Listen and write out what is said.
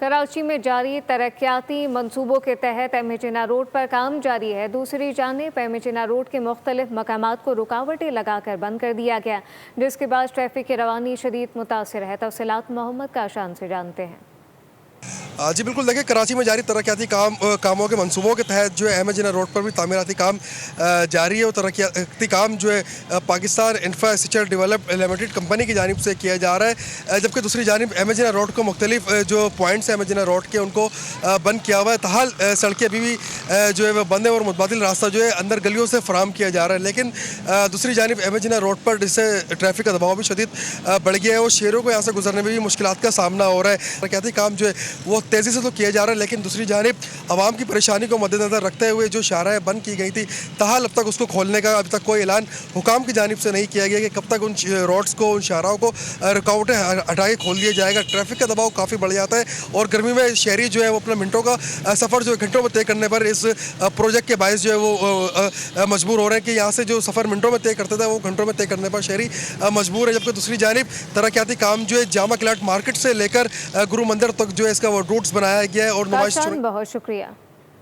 कराची में जारी तरक्याती मंसूबों के तहत एमएचिना रोड पर काम जारी है। दूसरी जानिब एमएचिना रोड के मुख्तलिफ मकामात को रुकावटें लगाकर बंद कर दिया गया, जिसके बाद ट्रैफिक की रवानी शदीद मुतासिर है। तफसीलात मोहम्मद काशान से जानते हैं। जी बिल्कुल, देखिए कराची में जारी तरक्याती कामों के मंसूबों के तहत जो है एमएचिना रोड पर भी तामीराती काम जारी है। और तरक्याती काम जो है Pakistan infrastructure develop limited company की जानिब से किया जा रहा है, जबकि दूसरी जानिब एमएचिना रोड को मुख्तलिफ जो पॉइंट्स हैं एमएचिना रोड के उनको बंद किया हुआ है। ताहाल सड़कें अभी भी जो है वह बंद है और मुतबादिल रास्ता जो है अंदर गलियों से फराहम किया जा रहा है। लेकिन दूसरी जानिब एमएचिना रोड पर जिससे ट्रैफिक का दबाव भी शदीद बढ़ गया है और शहरों को यहाँ से गुजरने में भी मुश्किलात का सामना हो रहा है। तरक्याती काम जो है वो तेज़ी से तो किया जा रहा है, लेकिन दूसरी जानिब आवाम की परेशानी को मद्देनज़र रखते हुए जो शाहराहें बंद की गई थी, ताहाल अब तक उसको खोलने का अभी तक कोई ऐलान हुकाम की जानिब से नहीं किया गया कि कब तक उन रोड्स को, उन शाहराहों को रुकावटें हटा के खोल दिया जाएगा। ट्रैफिक का दबाव काफ़ी बढ़ जाता है और गर्मी में शहरी जो है वो अपने मिनटों का सफ़र जो है घंटों में तय करने पर इस प्रोजेक्ट के बायस जो है वो मजबूर हो रहे हैं कि यहाँ से जो सफ़र मिनटों में तय करते थे वो घंटों में तय करने पर शहरी मजबूर है। जबकि दूसरी जानिब तरक्याती काम जो है जामा क्लाट मार्केट से लेकर गुरु मंदिर तक जो है इसका वो रूट्स बनाया गया है और नुमाइश। बहुत शुक्रिया।